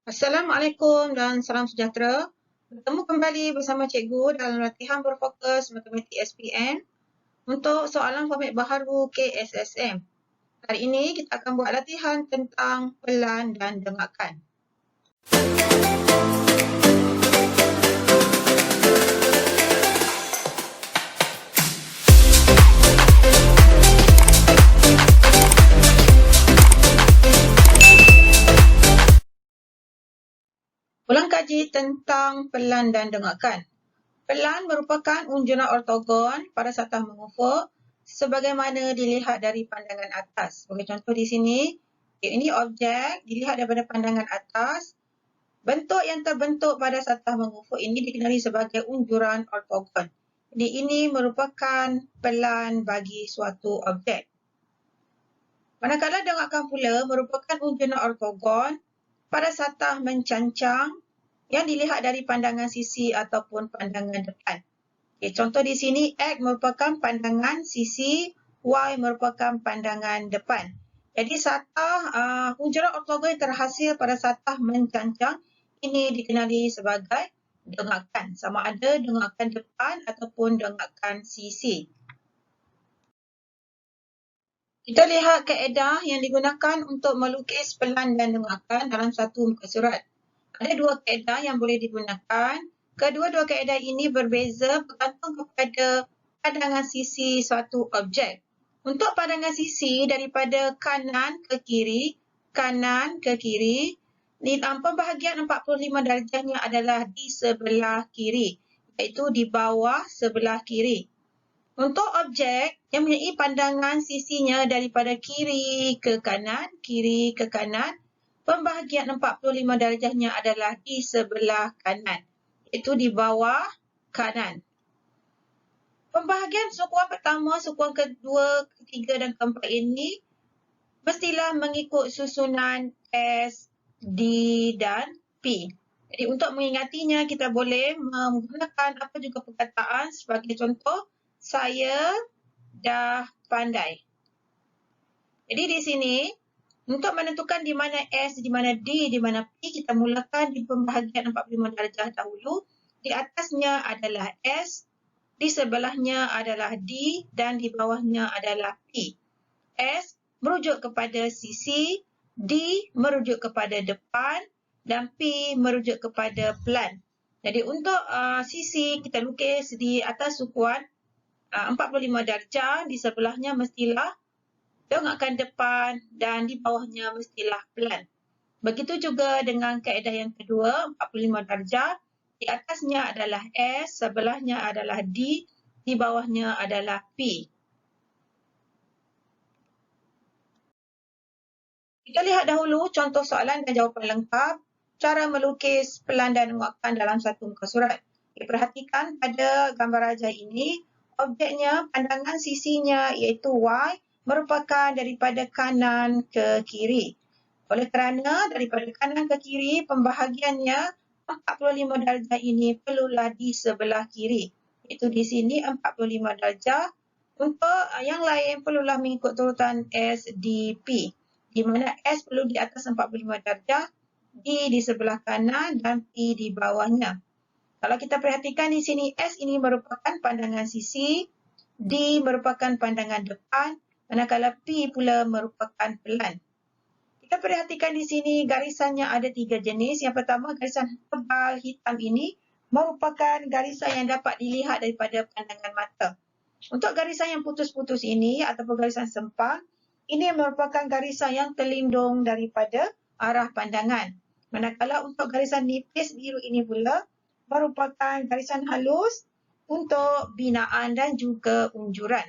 Assalamualaikum dan salam sejahtera. Bertemu kembali bersama cikgu dalam latihan berfokus matematik SPM untuk soalan format baharu KSSM. Hari ini kita akan buat latihan tentang pelan dan dengarkan. Ulang kaji tentang pelan dan dengarkan. Pelan merupakan unjuran ortogon pada satah mengufuk sebagaimana dilihat dari pandangan atas. Sebagai contoh di sini, ini objek dilihat daripada pandangan atas. Bentuk yang terbentuk pada satah mengufuk ini dikenali sebagai unjuran ortogon. Jadi ini merupakan pelan bagi suatu objek. Manakala dengarkan pula merupakan unjuran ortogon pada satah mencancang yang dilihat dari pandangan sisi ataupun pandangan depan. Okay, contoh di sini X merupakan pandangan sisi, Y merupakan pandangan depan. Jadi satah unjuran ortogon yang terhasil pada satah mencancang ini dikenali sebagai dengarkan. Sama ada dengarkan depan ataupun dengarkan sisi. Kita lihat kaedah yang digunakan untuk melukis pelan dan dengarkan dalam satu muka surat. Ada dua kaedah yang boleh digunakan. Kedua-dua kaedah ini berbeza bergantung kepada pandangan sisi suatu objek. Untuk pandangan sisi daripada kanan ke kiri, pembahagian 45 darjahnya adalah di sebelah kiri, iaitu di bawah sebelah kiri. Untuk objek yang mempunyai pandangan sisinya daripada kiri ke kanan, pembahagian 45 darjahnya adalah di sebelah kanan, iaitu di bawah kanan. Pembahagian sukuan pertama, sukuan kedua, ketiga dan keempat ini mestilah mengikut susunan S, D dan P. Jadi untuk mengingatinya, kita boleh menggunakan apa juga perkataan sebagai contoh, saya dah pandai. Jadi di sini, untuk menentukan di mana S, di mana D, di mana P, kita mulakan di pembahagian 45 darjah dahulu. Di atasnya adalah S, di sebelahnya adalah D dan di bawahnya adalah P. S merujuk kepada sisi, D merujuk kepada depan dan P merujuk kepada pelan. Jadi untuk sisi kita lukis di atas sukuan 45 darjah, di sebelahnya mestilah dengarkan depan dan di bawahnya mestilah pelan. Begitu juga dengan kaedah yang kedua, 45 darjah. Di atasnya adalah S, sebelahnya adalah D, di bawahnya adalah P. Kita lihat dahulu contoh soalan dan jawapan lengkap, cara melukis pelan dan dengarkan dalam satu muka surat. Perhatikan pada gambar rajah ini, objeknya, pandangan sisinya iaitu Y merupakan daripada kanan ke kiri. Oleh kerana daripada kanan ke kiri, pembahagiannya 45 darjah ini perlulah di sebelah kiri. Iaitu di sini 45 darjah. Untuk yang lain perlulah mengikut turutan S, D, P. Di mana S perlu di atas 45 darjah, D di sebelah kanan dan P di bawahnya. Kalau kita perhatikan di sini, S ini merupakan pandangan sisi, D merupakan pandangan depan, manakala P pula merupakan pelan. Kita perhatikan di sini garisannya ada 3 jenis. Yang pertama, garisan tebal hitam ini merupakan garisan yang dapat dilihat daripada pandangan mata. Untuk garisan yang putus-putus ini ataupun garisan sempang, ini merupakan garisan yang terlindung daripada arah pandangan. Manakala untuk garisan nipis biru ini pula merupakan garisan halus untuk binaan dan juga unjuran.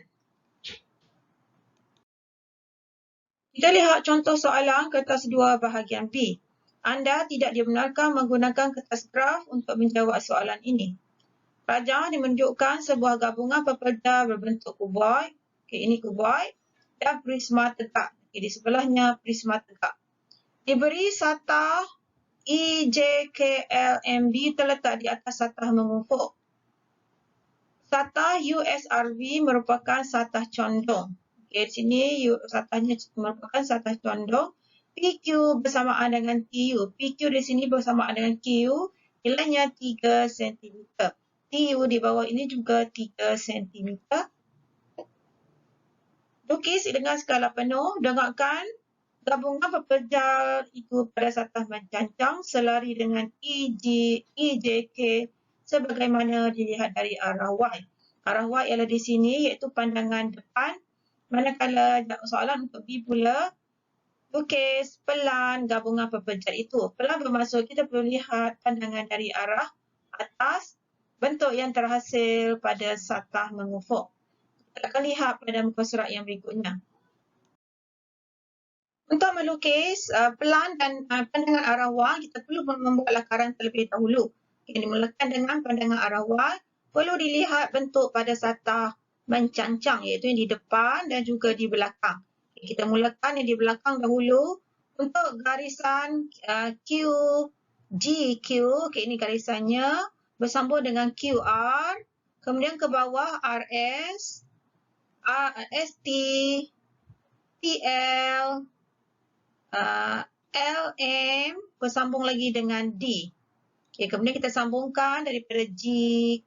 Kita lihat contoh soalan kertas 2 bahagian B. Anda tidak dibenarkan menggunakan kertas graf untuk menjawab soalan ini. Rajah menunjukkan sebuah gabungan pepeda berbentuk kuboid. Okay, ini kuboid. Dan prisma tegak. Okay, di sebelahnya prisma tegak. Diberi satah EJKLMB terletak di atas satah mengufuk. Satah USRV merupakan satah condong. Okay, di sini satahnya merupakan satah condong. PQ bersamaan dengan TU. PQ di sini bersamaan dengan Q, nilainya 3 cm. TU di bawah ini juga 3 cm. Lukis dengan skala penuh, dengarkan gabungan pepejal itu pada satah mencancang selari dengan EJK sebagaimana dilihat dari arah Y. Arah Y ialah di sini iaitu pandangan depan. Manakala soalan untuk B pula, lukis pelan gabungan pepejal itu. Pelan bermaksud kita perlu lihat pandangan dari arah atas, bentuk yang terhasil pada satah mengufuk. Kita akan lihat pada muka surat yang berikutnya. Untuk melukis pelan dan pandangan arah Y, kita perlu membuat lakaran terlebih dahulu. Yang dimulakan dengan pandangan arah Y, perlu dilihat bentuk pada satah mencancang iaitu yang di depan dan juga di belakang. Kita mulakan yang di belakang dahulu. Untuk garisan GQ, ini garisannya bersambung dengan QR, kemudian ke bawah RS, ST, TL, LM bersambung lagi dengan D. Okay, kemudian kita sambungkan daripada G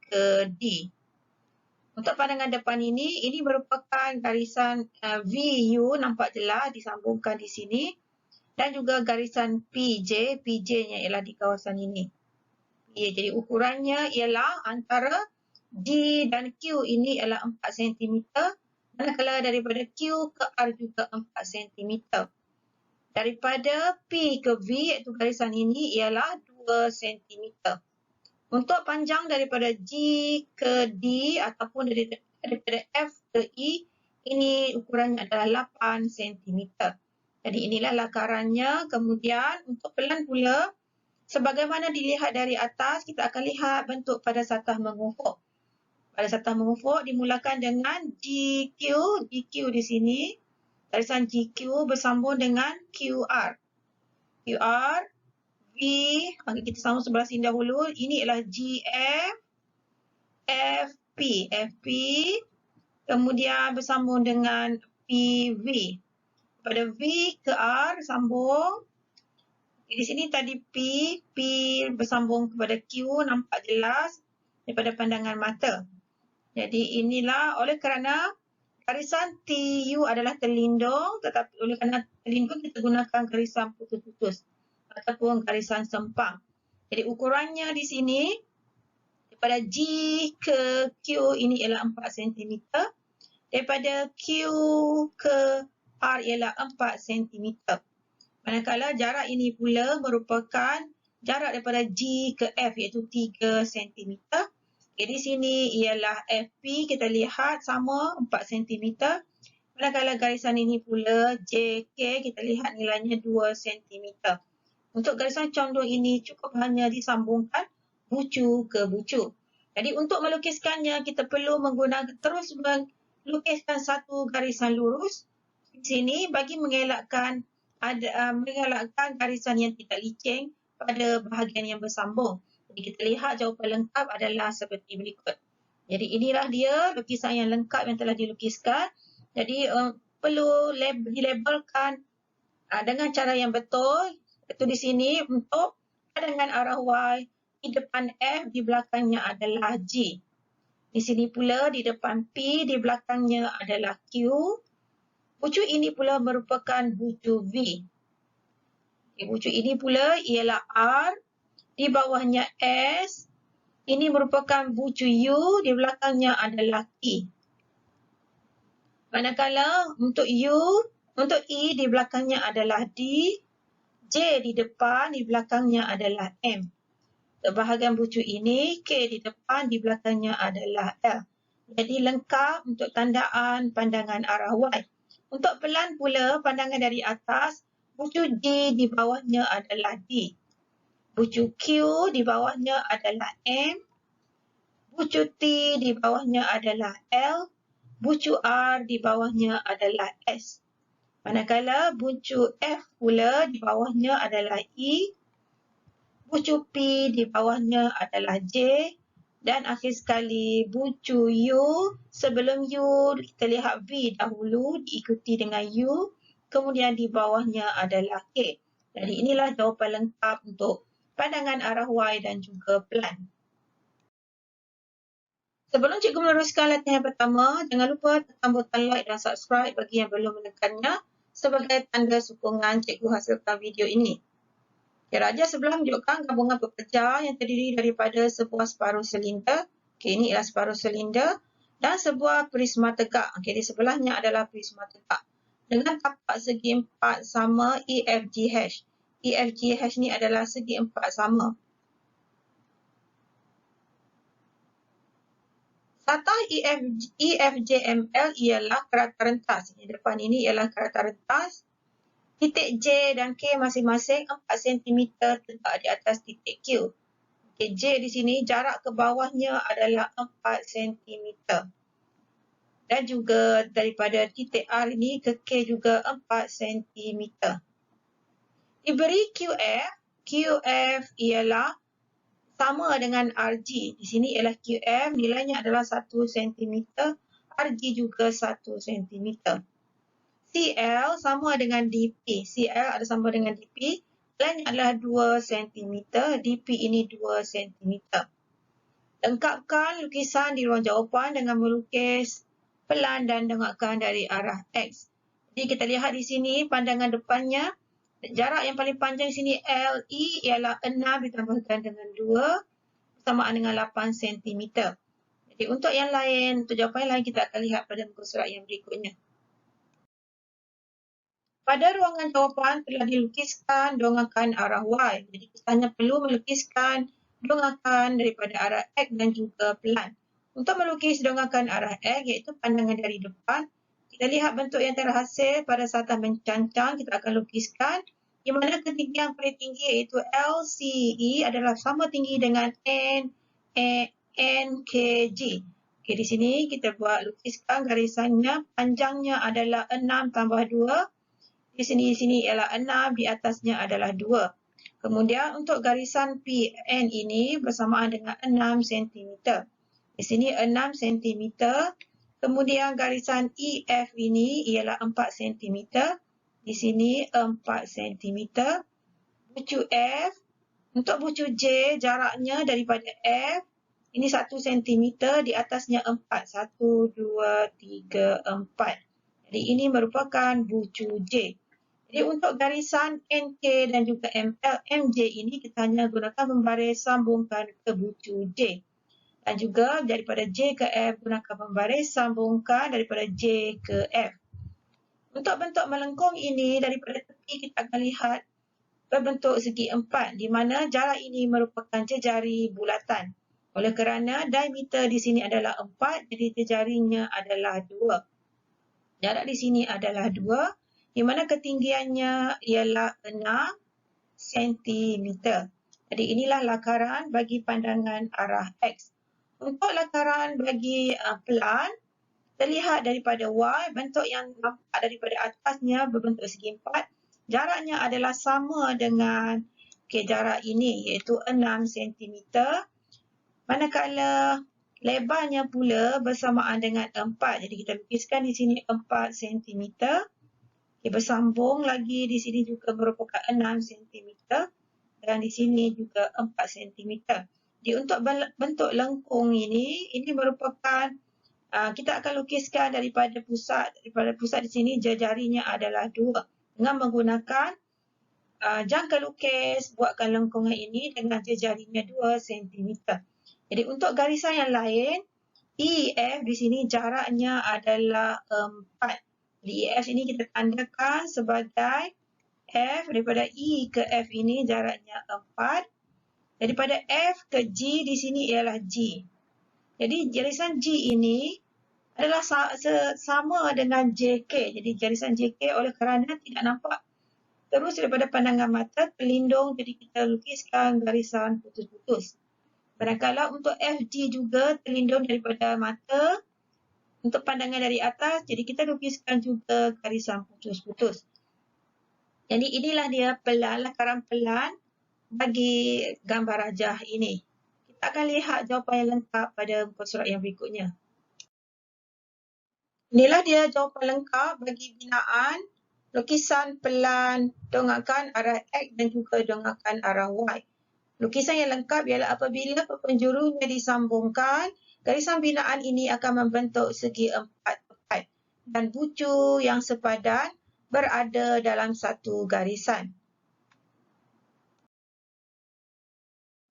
ke D. Untuk pandangan depan ini merupakan garisan VU, nampak jelas disambungkan di sini. Dan juga garisan PJ, PJ-nya ialah di kawasan ini. Jadi ukurannya ialah antara D dan Q ini ialah 4 cm. Manakala daripada Q ke R juga 4 cm. Daripada P ke V iaitu garisan ini ialah 2 cm. Untuk panjang daripada G ke D ataupun daripada F ke E, ini ukurannya adalah 8 cm. Jadi inilah lakarannya. Kemudian untuk pelan pula, sebagaimana dilihat dari atas, kita akan lihat bentuk pada satah mengufuk. Pada satah mengufuk dimulakan dengan GQ di sini. Garisan GQ bersambung dengan QR. QR, V, kita sambung sebelah sini dahulu. Ini ialah GF, FP, kemudian bersambung dengan PV. Pada V ke R sambung. Di sini tadi P bersambung kepada Q, nampak jelas daripada pandangan mata. Jadi inilah oleh kerana garisan TU adalah terlindung, tetapi oleh kerana terlindung kita gunakan garisan putus-putus ataupun garisan sempang. Jadi ukurannya di sini daripada G ke Q ini ialah 4 cm. Daripada Q ke R ialah 4 cm. Manakala jarak ini pula merupakan jarak daripada G ke F iaitu 3 cm. Di sini ialah FP, kita lihat sama 4 cm. Manakala garisan ini pula JK, kita lihat nilainya 2 cm. Untuk garisan condong ini cukup hanya disambungkan bucu ke bucu. Jadi untuk melukiskannya kita perlu terus melukiskan satu garisan lurus di sini bagi mengelakkan garisan yang tidak licin pada bahagian yang bersambung. Jadi kita lihat jawapan lengkap adalah seperti berikut. Jadi inilah dia lukisan yang lengkap yang telah dilukiskan. Jadi perlu dilabelkan dengan cara yang betul. Itu di sini untuk pandangan arah Y, di depan F, di belakangnya adalah G. Di sini pula di depan P, di belakangnya adalah Q. Bucu ini pula merupakan bucu V. Bucu ini pula ialah R, di bawahnya S. Ini merupakan bucu U, di belakangnya adalah E. Manakala untuk E di belakangnya adalah D. J di depan, di belakangnya adalah M. Untuk bahagian bucu ini, K di depan, di belakangnya adalah L. Jadi lengkap untuk tandaan pandangan arah Y. Untuk pelan pula, pandangan dari atas, bucu D di bawahnya adalah D. Bucu Q di bawahnya adalah M. Bucu T di bawahnya adalah L. Bucu R di bawahnya adalah S. Manakala bucu F pula di bawahnya adalah E. Bucu P di bawahnya adalah J. Dan akhir sekali bucu U, sebelum U kita lihat V dahulu diikuti dengan U, kemudian di bawahnya adalah K. Jadi inilah jawapan lengkap untuk pandangan arah Y dan juga pelan. Sebelum cikgu meneruskan latihan pertama, jangan lupa tekan butang like dan subscribe bagi yang belum menekannya sebagai tanda sokongan cikgu hasilkan video ini. Raja sebelah menunjukkan gabungan pekerja yang terdiri daripada sebuah separuh silinder. Okey, ini ialah separuh silinder dan sebuah prisma tegak. Okey, di sebelahnya adalah prisma tegak. Dengan tapak segi empat sama EFGH. EFGH ni adalah segi empat sama. Satah EFJML ialah kerata rentas. Di depan ini ialah kerata rentas. Titik J dan K masing-masing 4 cm tegak di atas titik Q. Okay, J di sini jarak ke bawahnya adalah 4 cm. Dan juga daripada titik R ini ke K juga 4 cm. Diberi QF, QF ialah sama dengan RG. Di sini ialah QF, nilainya adalah 1 cm. RG juga 1 cm. CL sama dengan DP. CL ada sama dengan DP. Nilainya adalah 2 cm. DP ini 2 cm. Lengkapkan lukisan di ruang jawapan dengan melukis pelan dan dengakkan dari arah X. Jadi kita lihat di sini pandangan depannya. Jarak yang paling panjang di sini LE ialah 6 ditambahkan dengan 2 bersamaan dengan 8 cm. Jadi untuk yang lain, untuk jawapan yang lain kita akan lihat pada muka surat yang berikutnya. Pada ruangan jawapan telah dilukiskan dongakan arah Y. Jadi kita hanya perlu melukiskan dongakan daripada arah X dan juga pelan. Untuk melukis dongakan arah X iaitu pandangan dari depan, kita lihat bentuk yang terhasil pada satah mencancang kita akan lukiskan di mana ketinggian paling tinggi iaitu LCE adalah sama tinggi dengan NKG. Okey, di sini kita buat lukiskan garisannya, panjangnya adalah 6 tambah 2. Di sini ialah 6, di atasnya adalah 2. Kemudian untuk garisan PN ini bersamaan dengan 6 cm. Di sini 6 cm. Kemudian garisan EF ini ialah 4 cm. Di sini 4 cm. Bucu F. Untuk bucu J, jaraknya daripada F. Ini 1 cm, di atasnya 4. 1, 2, 3, 4. Jadi ini merupakan bucu J. Jadi untuk garisan NK dan juga MJ ini kita hanya gunakan membaris sambungkan ke bucu J. Dan juga daripada J ke F gunakan membaris sambungkan daripada J ke F. Untuk bentuk melengkung ini daripada tepi kita akan lihat berbentuk segi empat di mana jarak ini merupakan jejari bulatan. Oleh kerana diameter di sini adalah 4, jadi jejarinya adalah 2. Jarak di sini adalah 2. Di mana ketinggiannya ialah 6 cm. Jadi inilah lakaran bagi pandangan arah X. Untuk lakaran bagi pelan, terlihat daripada Y, bentuk yang nampak daripada atasnya berbentuk segi empat. Jaraknya adalah sama dengan jarak ini iaitu 6 cm. Manakala lebarnya pula bersamaan dengan 4. Jadi kita lukiskan di sini 4 cm. Bersambung lagi di sini juga merupakan 6 cm dan di sini juga 4 cm. Jadi untuk bentuk lengkung ini merupakan kita akan lukiskan daripada pusat di sini jarinya adalah 2 dengan menggunakan jangka lukis buatkan lengkungan ini dengan jarinya 2 cm. Jadi untuk garisan yang lain EF di sini jaraknya adalah 4. Di EF ini kita tandakan sebagai F daripada E ke F ini jaraknya 4. Daripada F ke G di sini ialah G. Jadi garisan G ini adalah sama dengan JK. Jadi garisan JK oleh kerana tidak nampak terus daripada pandangan mata terlindung jadi kita lukiskan garisan putus-putus. Manakala untuk FG juga terlindung daripada mata untuk pandangan dari atas, jadi kita lukiskan juga garisan putus-putus. Jadi inilah dia lakaran pelan bagi gambar rajah ini. Kita akan lihat jawapan yang lengkap pada muka surat yang berikutnya. Inilah dia jawapan lengkap bagi binaan lukisan pelan, dongakkan arah X dan juga dongakkan arah Y. Lukisan yang lengkap ialah apabila penjurunya disambungkan, garisan binaan ini akan membentuk segi empat tepat dan bucu yang sepadan berada dalam satu garisan.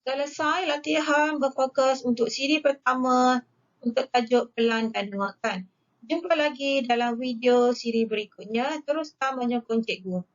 Selesai latihan berfokus untuk siri pertama untuk tajuk pelan dan dongakkan. Jumpa lagi dalam video siri berikutnya. Teruskan menyokong cikgu.